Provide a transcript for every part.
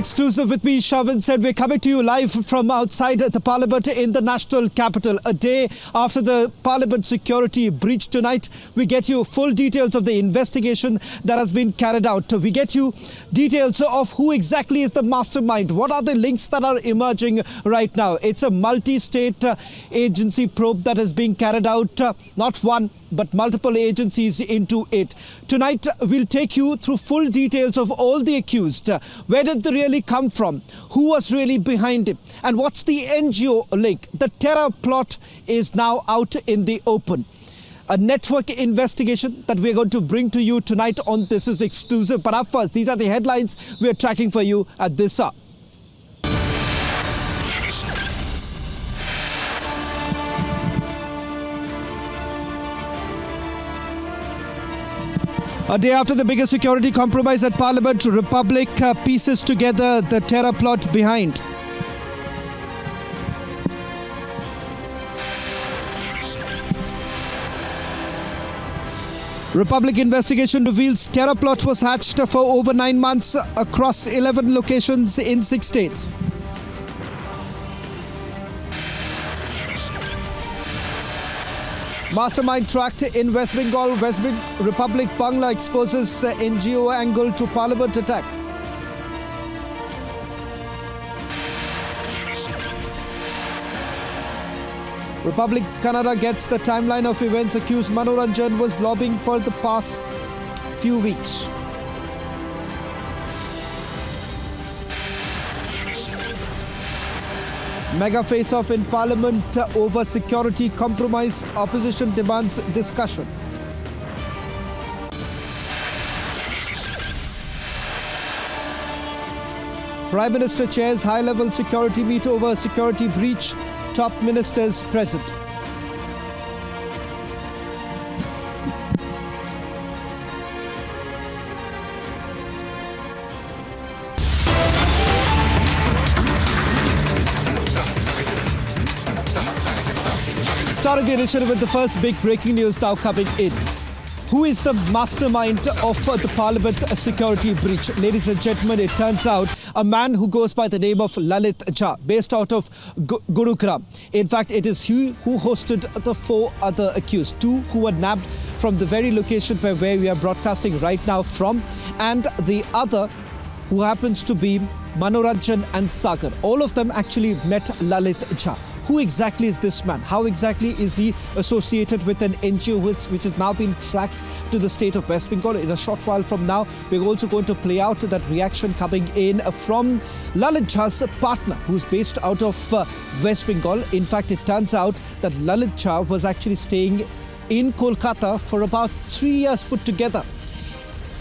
Exclusive with me, Shavin said. We're coming to you live from outside the Parliament in the national capital. A day after the Parliament security breach tonight, we get you full details of the investigation that has been carried out. We get you details of who exactly is the mastermind. What are the links that are emerging right now? It's a multi-state agency probe that is being carried out. Not one, but multiple agencies into it. Tonight, we'll take you through full details of all the accused. Where did they really come from? Who was really behind it? And what's the NGO link? The terror plot is now out in the open. A network investigation that we're going to bring to you tonight on This Is Exclusive. But up first, these are the headlines we're tracking for you at this hour. A day after the biggest security compromise at Parliament, Republic pieces together the terror plot behind. Republic investigation reveals terror plot was hatched for over 9 months across 11 locations in 6 states. Mastermind tracked in West Bengal. Republic Bangla exposes NGO angle to Parliament attack. Republic Canada gets the timeline of events. Accused Manorajan was lobbying for the past few weeks. Mega face-off in Parliament over security compromise. Opposition demands discussion. Prime Minister chairs high-level security meet over security breach. Top ministers present. Starting the initiative with the first big breaking news now coming in. Who is the mastermind of the Parliament security breach? Ladies and gentlemen, it turns out a man who goes by the name of Lalit Jha, based out of Gurugram. In fact, it is he who hosted the 4 other accused, 2 who were nabbed from the very location where we are broadcasting right now from, and the other who happens to be Manorajan and Sagar. All of them actually met Lalit Jha. Who exactly is this man? How exactly is he associated with an NGO which has now been tracked to the state of West Bengal? In a short while from now, we're also going to play out that reaction coming in from Lalit Jha's partner, who's based out of West Bengal. In fact, it turns out that Lalit Jha was actually staying in Kolkata for about 3 years put together.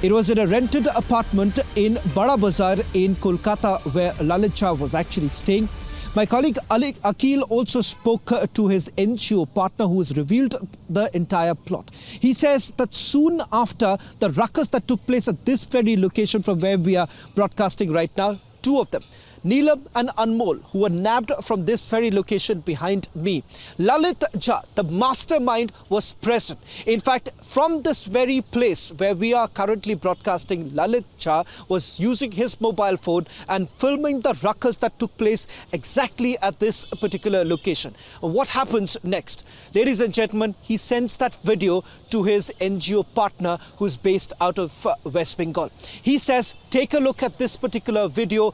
It was in a rented apartment in Bada Bazaar in Kolkata where Lalit Jha was actually staying. My colleague Akil also spoke to his NGO partner who has revealed the entire plot. He says that soon after the ruckus that took place at this very location from where we are broadcasting right now, 2 of them, Neelam and Anmol, who were nabbed from this very location behind me. Lalit Jha, the mastermind, was present. In fact, from this very place where we are currently broadcasting, Lalit Jha was using his mobile phone and filming the ruckus that took place exactly at this particular location. What happens next? Ladies and gentlemen, he sends that video to his NGO partner who's based out of West Bengal. He says, take a look at this particular video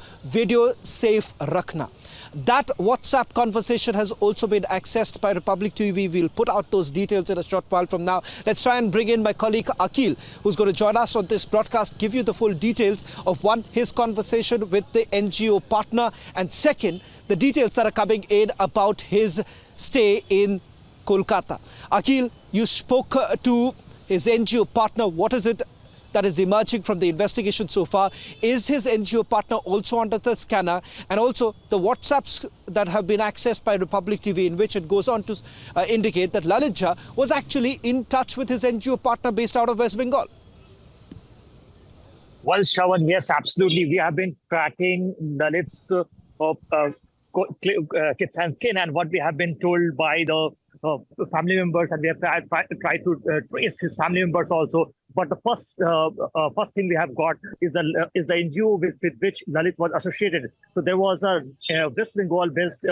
safe Rakhna. That WhatsApp conversation has also been accessed by Republic TV. We'll put out those details in a short while from now. Let's try and bring in my colleague Akil, who's going to join us on this broadcast, give you the full details of one, his conversation with the NGO partner, and second, the details that are coming in about his stay in Kolkata. Akil, you spoke to his NGO partner. What is it that is emerging from the investigation so far? Is his NGO partner also under the scanner? And also the WhatsApps that have been accessed by Republic TV, in which it goes on to indicate that Lalit Jha was actually in touch with his NGO partner based out of West Bengal. Well, Shravan, yes, absolutely. We have been tracking Lalit's kith and kin, and what we have been told by the family members, and we have tried to trace his family members also. But the first thing we have got is the NGO with which Lalit was associated. So there was a West Bengal-based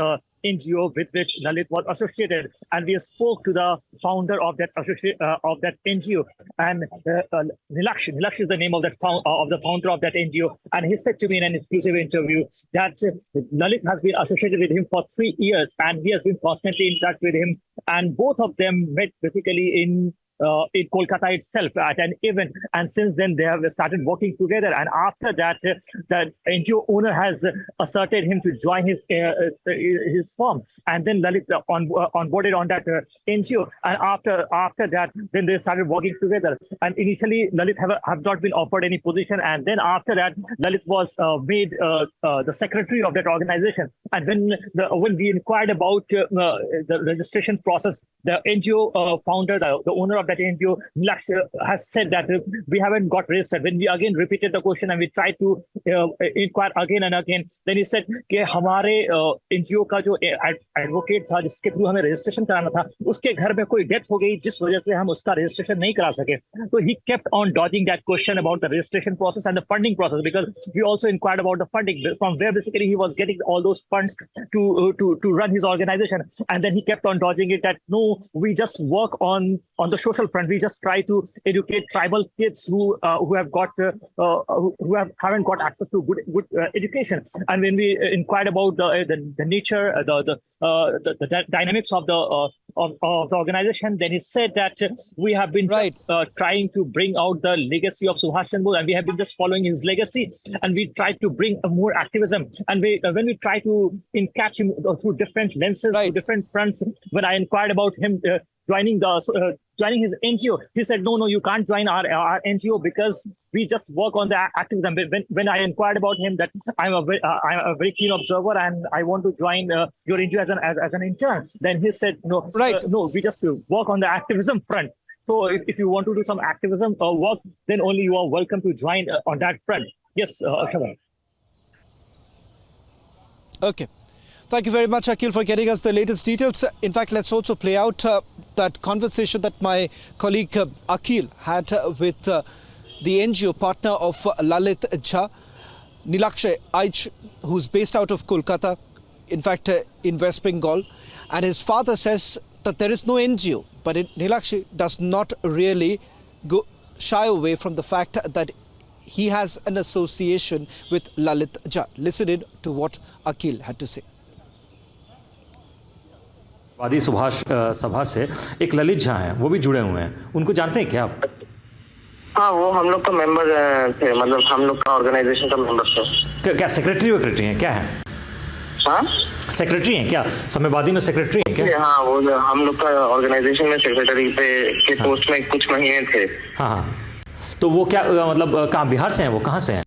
NGO with which Lalit was associated, and we spoke to the founder of that NGO, and Nilaksh is the name of the founder of that NGO, and he said to me in an exclusive interview that Lalit has been associated with him for 3 years, and he has been constantly in touch with him, and both of them met basically in Kolkata itself at an event, and since then they have started working together. And after that, the NGO owner has asserted him to join his firm, and then Lalit onboarded on that NGO. And after that, then they started working together. And initially, Lalit have not been offered any position, and then after that, Lalit was made the secretary of that organization. And when we inquired about the registration process, the NGO founder, the owner of that NGO, has said that we haven't got registered. When we again repeated the question and we tried to inquire again and again, then he said कि हमारे NGO का जो advocate था जिसके through हमें registration कराना था, उसके घर में कोई डेथ हो गई जिस वजह से हम उसका रजिस्ट्रेशन नहीं करा सके. So he kept on dodging that question about the registration process and the funding process, because we also inquired about the funding, from where basically he was getting all those funds to run his organization. And then he kept on dodging it that no, we just work on the social front. We just try to educate tribal kids who haven't got access to good education. And when we inquired about the nature, the dynamics of the organization, then he said that we have been just trying to bring out the legacy of Subhash Chandra Bose, and we have been just following his legacy, and we tried to bring more activism. And when we try to catch him through different lenses, through different fronts, when I inquired about him joining his NGO, he said, no, you can't join our NGO because we just work on the activism. When I inquired about him that I'm a very keen observer and I want to join your NGO as an intern, then he said, no, we just work on the activism front. So if you want to do some activism work, then only you are welcome to join on that front. Yes, Shravan. Okay. Thank you very much, Akhil, for getting us the latest details. In fact, let's also play out that conversation that my colleague Akhil had with the NGO partner of Lalit Jha, Nilaksh Aich, who's based out of Kolkata, in fact, in West Bengal. And his father says that there is no NGO, but Nilaksh does not really shy away from the fact that he has an association with Lalit Jha. Listen in to what Akhil had to say. वादी सुभाष सभा से एक ललित झा हैं, वो भी जुड़े हुए हैं. उनको जानते हैं क्या आप? हाँ, वो हम लोग का मेंबर थे, मतलब हम लोग का ऑर्गेनाइजेशन का मेंबर थे. क्या सेक्रेटरी हैं क्या है? हाँ, सेक्रेटरी हैं क्या? साम्यवादी में सेक्रेटरी हैं क्या? हाँ, वो हम लोग का ऑर्गेनाइजेशन में सेक्रेटरी के पोस्ट में कुछ महीने थे. हाँ. तो वो क्या मतलब कहाँ, बिहार से हैं वो, कहाँ से हैं?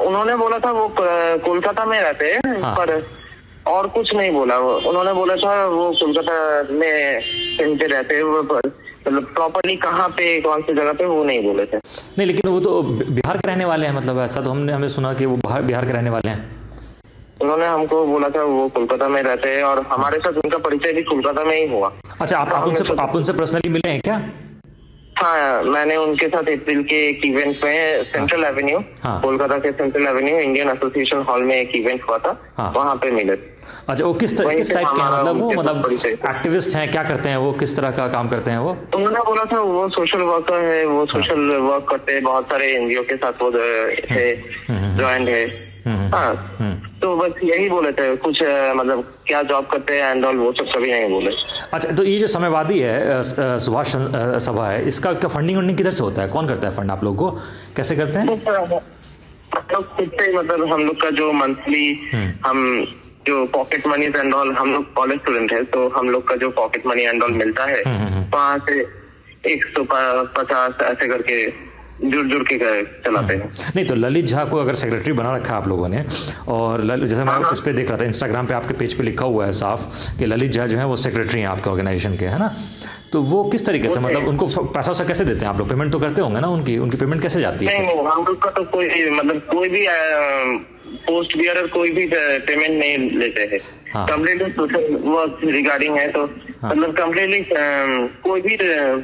उन्होंने बोला था वो कोलकाता में रहते हैं, पर और कुछ नहीं बोला. उन्होंने बोला था वो कोलकाता में कहीं पे रहते हैं, मतलब प्रॉपर्ली कहाँ पे, कौन सी जगह पे, वो नहीं बोले थे. नहीं, लेकिन वो तो बिहार के रहने वाले हैं, मतलब ऐसा तो हमें सुना कि वो बिहार के रहने वाले हैं. उन्होंने हमको बोला था वो कोलकाता में रहते हैं, और हमारे साथ उनका परिचय भी कोलकाता में ही हुआ. अच्छा, आप उनसे पर्सनली मिले हैं क्या? हाँ, मैंने उनके साथ अप्रैल के एक इवेंट में सेंट्रल एवेन्यू, कोलकाता के central Avenue Indian association hall में एक इवेंट हुआ था, वहाँ पे मिले. अच्छा, वो किस टाइप के हैं, मतलब एक्टिविस्ट हैं, क्या करते हैं वो, किस तरह का काम करते हैं वो? उन्होंने बोला था वो सोशल वर्कर है, वो सोशल वर्क करते हैं, बहुत सारे एनजीओ के साथ वो ज्वाइंट है. हाँ, तो बस यही बोले थे. कुछ मतलब क्या जॉब करते हैं एंड ऑल, वो सब कभी नहीं बोले. अच्छा, तो ये जो साम्यवादी है सुभाष सभा है, इसका क्या फंडिंग किधर से होता है? कौन करता है फंड आप लोग को, कैसे करते हैं? मतलब हम लोग का जो मंथली हम जो पॉकेट मनी एंड ऑल, हम लोग कॉलेज स्टूडेंट है, तो हम लोग का जो पॉकेट मनी एंड ऑल मिलता है, वहाँ से 150 ऐसे करके जुड़ के चलाते हैं. नहीं, तो ललित झा को अगर सेक्रेटरी बना रखा आप लोगों ने, और जैसे मैं इस पे देख रहा था इंस्टाग्राम पे, आपके पेज पे लिखा हुआ है साफ कि ललित झा जो है वो सेक्रेटरी हैं आपके ऑर्गेनाइजेशन के, है ना? तो वो किस तरीके से, मतलब उनको पैसा वैसा कैसे देते हैं आप लोग? पेमेंट तो करते होंगे ना, उनकी पेमेंट कैसे जाती है? नहीं, हम लोग का तो कोई मतलब कोई भी पोस्ट बियरर कोई भी पेमेंट नहीं लेते हैं. कंप्लीटली सोशल वर्क रिगार्डिंग है, तो मतलब कम्प्लीटली कोई भी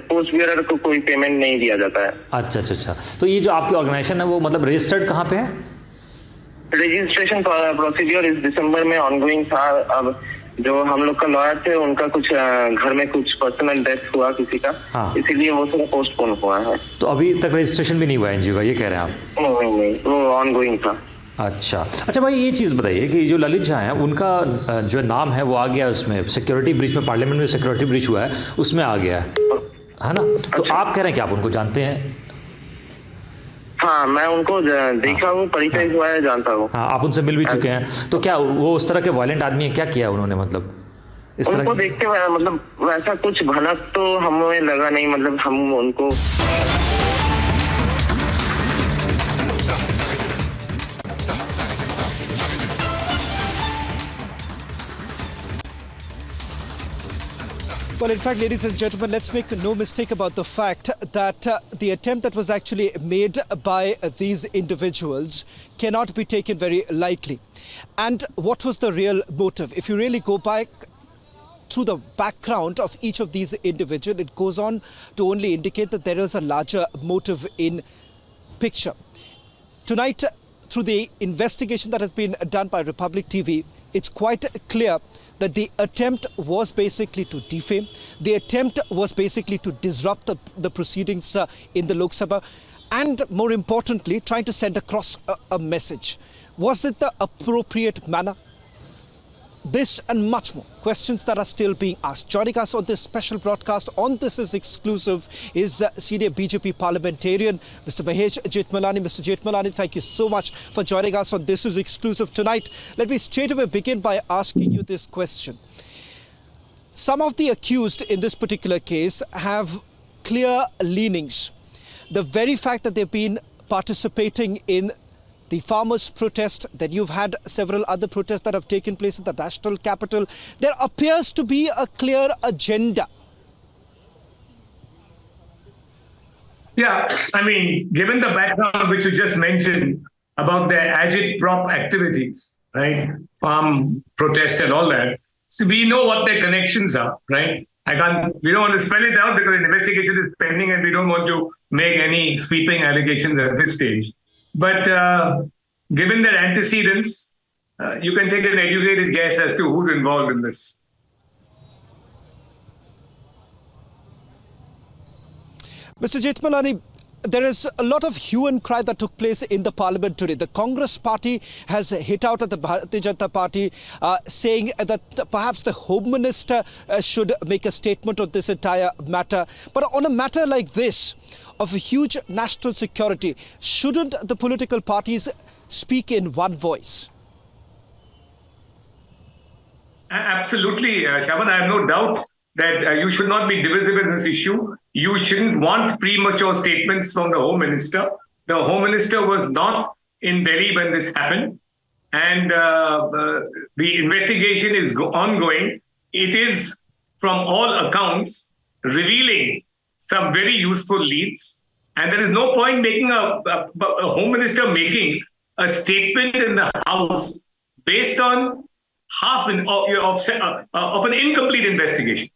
पोस्ट बियरर को कोई पेमेंट नहीं दिया जाता है। अच्छा अच्छा अच्छा। तो ये जो आपकी ऑर्गेनाइजेशन है वो मतलब रजिस्टर्ड कहाँ पे है? रजिस्ट्रेशन प्रोसीजर इस दिसंबर में ऑनगोइंग था। अब जो हम लोग का लॉयर थे उनका कुछ घर में कुछ पर्सनल डेथ हुआ किसी का, इसीलिए वो थोड़ा पोस्टपोन हुआ है। तो अभी तक रजिस्ट्रेशन भी नहीं हुआ एनजीओ का, ये कह रहे हैं आप? नहीं, वो ऑनगोइंग था। अच्छा अच्छा भाई, ये चीज़ बताइए कि जो ललित झा हैं उनका जो नाम है वो आ गया उसमें सिक्योरिटी ब्रीच में, पार्लियामेंट में सिक्योरिटी ब्रीच हुआ है उसमें आ गया है ना? तो अच्छा। आप कह रहे हैं कि आप उनको जानते हैं? हाँ, मैं उनको देखा हूँ, परिचय हुआ है, जानता हूँ। हाँ, आप उनसे मिल भी चुके हैं। तो क्या वो उस तरह के वायलेंट आदमी है? क्या किया उन्होंने मतलब इस तरह? उनको देखते हुए मतलब वैसा कुछ भनक तो हमें लगा नहीं, मतलब हम उनको Well, in fact, ladies and gentlemen, let's make no mistake about the fact that the attempt that was actually made by these individuals cannot be taken very lightly. And what was the real motive? If you really go back through the background of each of these individuals, it goes on to only indicate that there is a larger motive in picture. Tonight, through the investigation that has been done by Republic TV, it's quite clear that the attempt was basically to defame. The attempt was basically to disrupt the proceedings in the Lok Sabha, and more importantly, trying to send across a message. Was it the appropriate manner? This and much more questions that are still being asked. Joining us on this special broadcast on This Is Exclusive is senior BJP parliamentarian Mr. Mahesh Jethmalani. Mr. Jethmalani, thank you so much for joining us on This Is Exclusive tonight. Let me straight away begin by asking you this question. Some of the accused in this particular case have clear leanings. The very fact that they've been participating in the farmers' protest, then you've had several other protests that have taken place in the national capital. There appears to be a clear agenda. Yeah, I mean, given the background which you just mentioned about their agit-prop activities, right, farm protest and all that, so we know what their connections are, right? We don't want to spell it out because an investigation is pending and we don't want to make any sweeping allegations at this stage. But given their antecedents, you can take an educated guess as to who's involved in this. Mr. Jethmalani, there is a lot of hue and cry that took place in the parliament today. The Congress party has hit out at the Bharatiya Janata Party, saying that perhaps the Home Minister should make a statement on this entire matter. But on a matter like this, of a huge national security, shouldn't the political parties speak in one voice? Absolutely, Shaban. I have no doubt that you should not be divisive in this issue. You shouldn't want premature statements from the Home Minister. The Home Minister was not in Delhi when this happened. And the investigation is ongoing. It is, from all accounts, revealing some very useful leads. And there is no point making a Home Minister making a statement in the House based on of an incomplete investigation.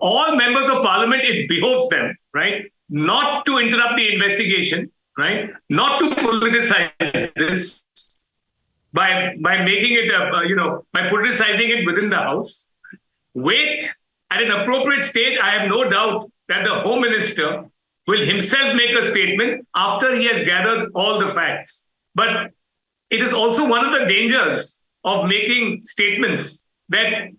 All members of Parliament, it behoves them, right, not to interrupt the investigation, right, not to politicize this by making it, by politicizing it within the House. Wait at an appropriate stage. I have no doubt that the Home Minister will himself make a statement after he has gathered all the facts. But it is also one of the dangers of making statements that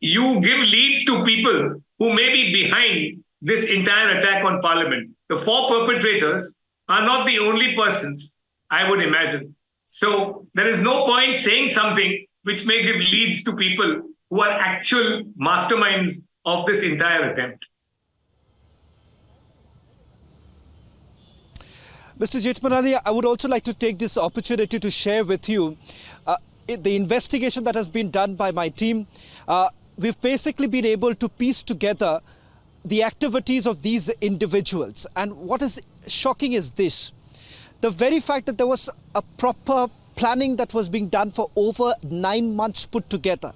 you give leads to people who may be behind this entire attack on Parliament. The four perpetrators are not the only persons, I would imagine. So there is no point saying something which may give leads to people who are actual masterminds of this entire attempt. Mr. Jethmalani, I would also like to take this opportunity to share with you the investigation that has been done by my team. We've basically been able to piece together the activities of these individuals. And what is shocking is this. The very fact that there was a proper planning that was being done for over 9 months put together.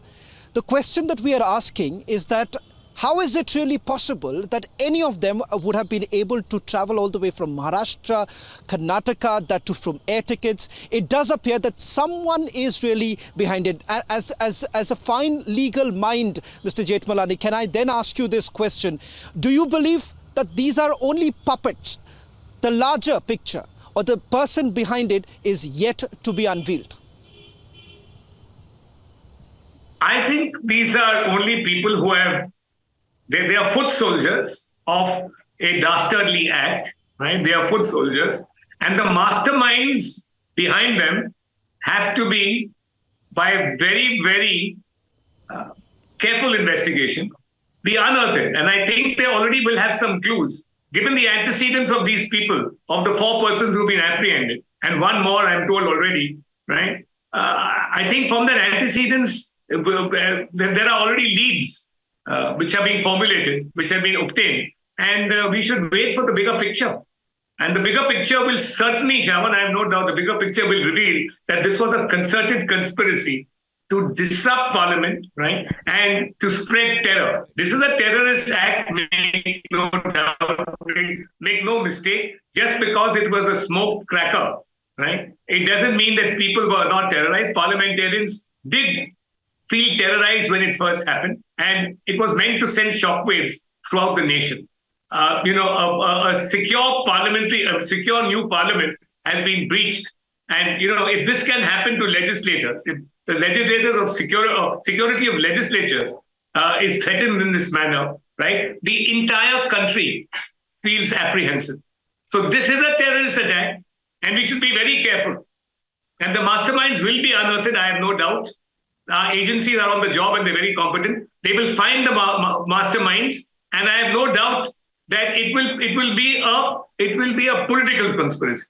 The question that we are asking is that how is it really possible that any of them would have been able to travel all the way from Maharashtra, Karnataka, that too from air tickets? It does appear that someone is really behind it. As a fine legal mind, Mr. Jethmalani, can I then ask you this question? Do you believe that these are only puppets? The larger picture or the person behind it is yet to be unveiled? I think these are only people who have, they are foot soldiers of a dastardly act, right? They are foot soldiers. And the masterminds behind them have to be, by a very, very careful investigation, be unearthed. And I think they already will have some clues. Given the antecedents of these people, of the 4 persons who've been apprehended, and 1 more, I'm told already, right? I think from their antecedents, there are already leads which are being formulated, which have been obtained. And we should wait for the bigger picture. And the bigger picture will certainly, Shaman, I have no doubt, the bigger picture will reveal that this was a concerted conspiracy to disrupt parliament, right, and to spread terror. This is a terrorist act, make no doubt, make no mistake. Just because it was a smoke cracker, right, it doesn't mean that people were not terrorized. Parliamentarians did feel terrorized when it first happened, and it was meant to send shockwaves throughout the nation. A secure new parliament has been breached. And, if this can happen to legislators, if the legislators of security of legislatures is threatened in this manner, right, the entire country feels apprehensive. So this is a terrorist attack, and we should be very careful. And the masterminds will be unearthed, I have no doubt. Our agencies are on the job and they're very competent. They will find the masterminds, and I have no doubt that it will be a political conspiracy.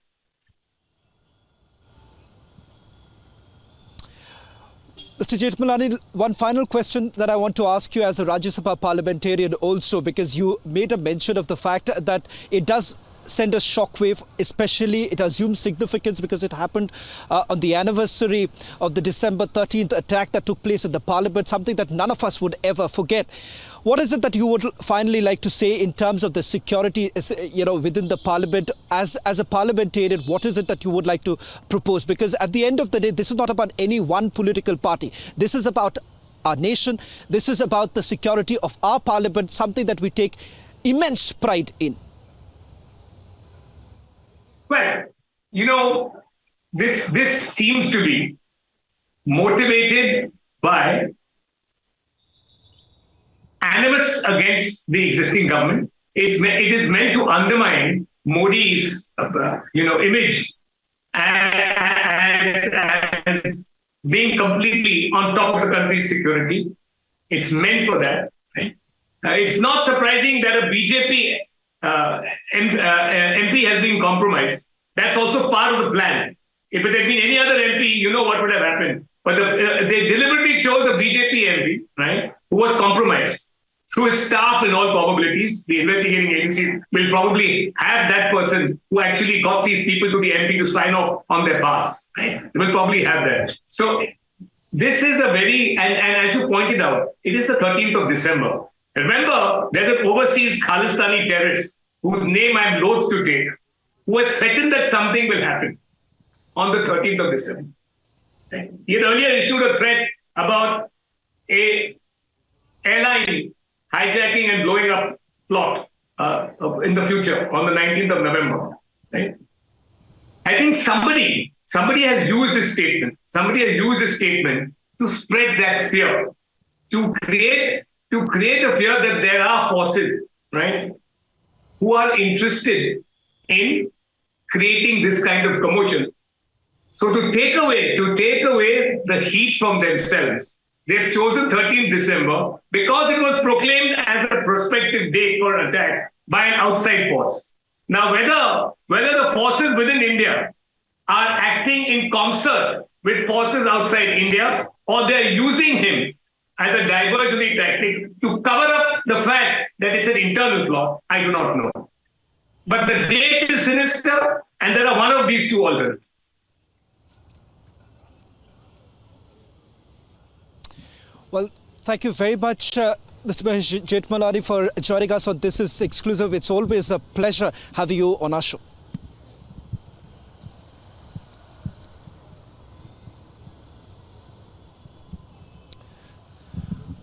Mr. Jethmalani, one final question that I want to ask you as a Rajya Sabha parliamentarian also, because you made a mention of the fact that it does send a shockwave, especially it assumes significance because it happened on the anniversary of the December 13th attack that took place in the parliament, something that none of us would ever forget. What is it that you would finally like to say in terms of the security, within the parliament? As a parliamentarian, what is it that you would like to propose? Because at the end of the day, this is not about any one political party. This is about our nation. This is about the security of our parliament, something that we take immense pride in. Well, this seems to be motivated by animus against the existing government. It is meant to undermine Modi's, image as being completely on top of the country's security. It's meant for that. Right? It's not surprising that a BJP MP has been compromised. That's also part of the plan. If it had been any other MP, what would have happened. But they deliberately chose a BJP MP, right, who was compromised. Through his staff, in all probabilities, the investigating agency will probably have that person who actually got these people to the MP to sign off on their pass. Right? They will probably have that. So this is a very, and as you pointed out, it is the 13th of December. Remember, there's an overseas Khalistani terrorist whose name I'm loath to take, who has threatened that something will happen on the 13th of December. Right? He had earlier issued a threat about a airline hijacking and blowing up plot in the future on the 19th of November. Right? I think somebody has used this statement. Somebody has used this statement to spread that fear, to create a fear that there are forces, right, who are interested in creating this kind of commotion. So to take away the heat from themselves, they've chosen 13th December because it was proclaimed as a prospective date for attack by an outside force. Now, whether the forces within India are acting in concert with forces outside India, or they're using him as a diversionary tactic to cover up the fact that it's an internal plot, I do not know. But the date is sinister, and there are one of these two alternatives. Well, Thank you very much, Mr. Mahesh Jetmalani, for joining us on This Is Exclusive. It's always a pleasure having you on our show.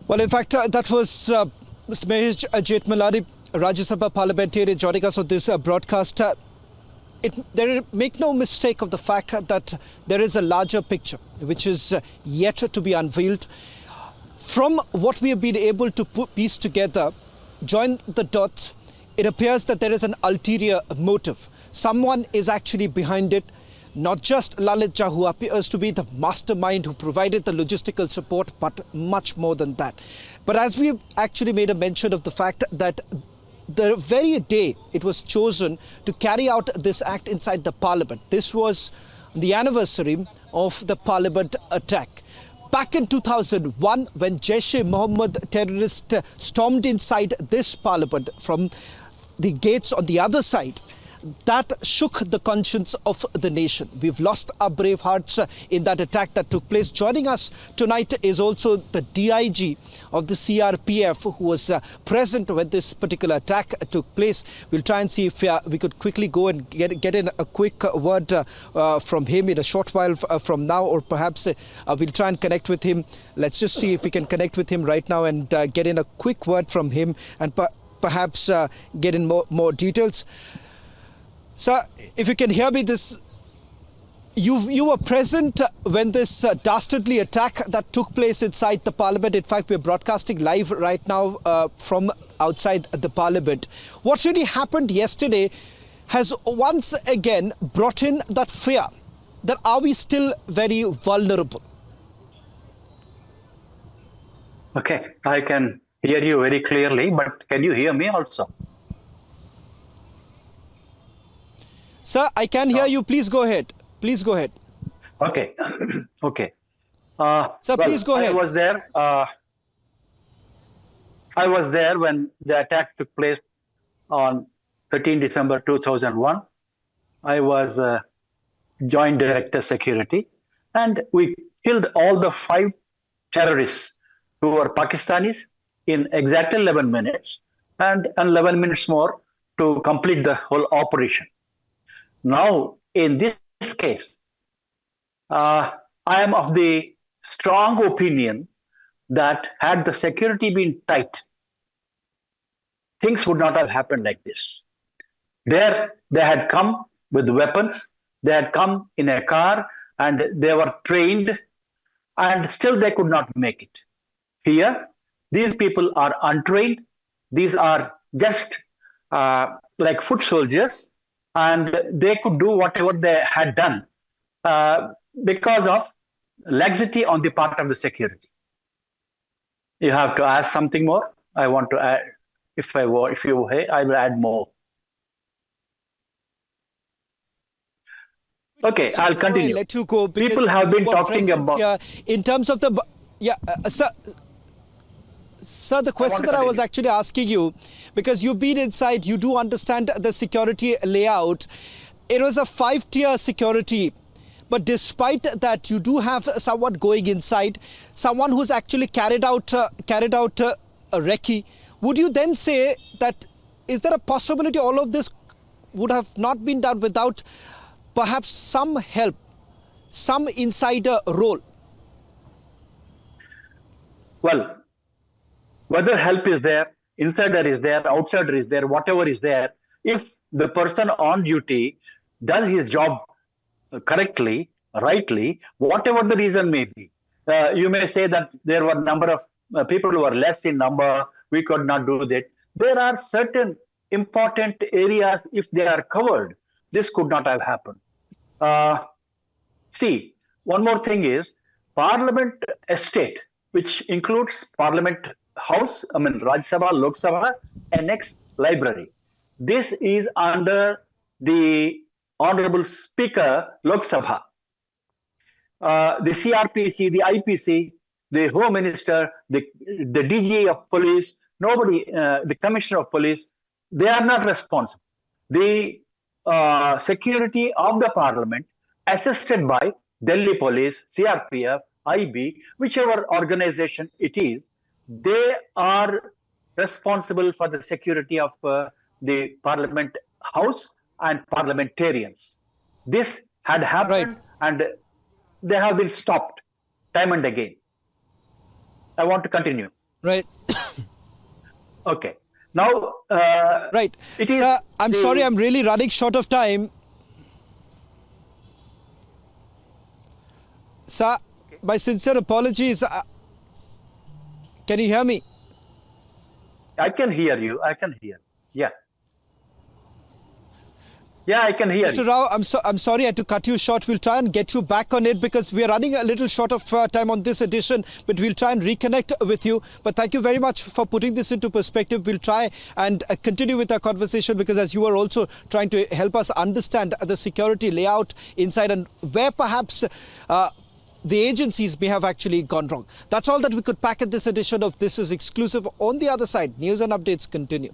Well, in fact, that was Mr. Mahesh Jetmalani, Rajya Sabha parliamentarian, joining us on this broadcast. Make no mistake of the fact that there is a larger picture which is yet to be unveiled. From what we have been able to piece together, join the dots, it appears that there is an ulterior motive. Someone is actually behind it. Not just Lalit Jha, who appears to be the mastermind who provided the logistical support, but much more than that. But as we actually made a mention of the fact that the very day it was chosen to carry out this act inside the parliament, this was the anniversary of the parliament attack. Back in 2001, when Jaish-e-Mohammed terrorists stormed inside this parliament from the gates on the other side, that shook the conscience of the nation. We've lost our brave hearts in that attack that took place. Joining us tonight is also the DIG of the CRPF, who was present when this particular attack took place. We'll try and see if we could quickly go and get in a quick word from him in a short while from now, or perhaps we'll try and connect with him. Let's just see if we can connect with him right now and get in a quick word from him and perhaps get in more details. Sir, if you can hear me, you were present when this dastardly attack that took place inside the parliament. In fact, we're broadcasting live right now from outside the parliament. What really happened yesterday has once again brought in that fear that are we still very vulnerable? Okay, I can hear you very clearly, but can you hear me also? Sir, I can hear you. Please go ahead. Please go ahead. Okay. Okay. Sir, please go ahead. I was there when the attack took place on 13 December 2001. I was Joint Director Security, and we killed all the 5 terrorists who were Pakistanis in exactly 11 minutes, and 11 minutes more to complete the whole operation. Now, in this case, I am of the strong opinion that had the security been tight, things would not have happened like this. There, they had come with weapons, they had come in a car, and they were trained, and still they could not make it. Here, these people are untrained, these are just like foot soldiers, and they could do whatever they had done because of laxity on the part of the security. You have to ask something more. I want to add, if you I will add more. Okay, I'll continue. Let you go. People have been talking about here in terms of the Sir, the question that I was actually asking you, because you've been inside, you do understand the security layout. It was a 5-tier security, but despite that, you do have someone going inside, someone who's actually carried out a recce. Would you then say that is there a possibility all of this would have not been done without perhaps some help, some insider role? Well, whether help is there, insider is there, outsider is there, whatever is there, if the person on duty does his job correctly, rightly, whatever the reason may be, you may say that there were a number of people who were less in number, we could not do that. There are certain important areas, if they are covered, this could not have happened. See, one more thing is, Parliament estate, which includes Parliament House, Rajya Sabha, Lok Sabha, Annex Library. This is under the Honorable Speaker, Lok Sabha. The CRPC, the IPC, the Home Minister, the DG of Police, nobody, the Commissioner of Police, they are not responsible. The security of the Parliament, assisted by Delhi Police, CRPF, IB, whichever organization it is, they are responsible for the security of the Parliament House and parliamentarians. This had happened and they have been stopped time and again. I want to continue. Right. Okay. Now, Right. it is. Sir, I'm sorry, I'm really running short of time. Sir, my sincere apologies. Can you hear me? I can hear you. I can hear. Yeah. Yeah, I can hear Mr. you. Rao, I'm sorry I had to cut you short. We'll try and get you back on it because we are running a little short of time on this edition, but we'll try and reconnect with you. But thank you very much for putting this into perspective. We'll try and continue with our conversation because as you are also trying to help us understand the security layout inside and where perhaps the agencies may have actually gone wrong. That's all that we could pack at this edition of This Is Exclusive. On the other side, news and updates continue.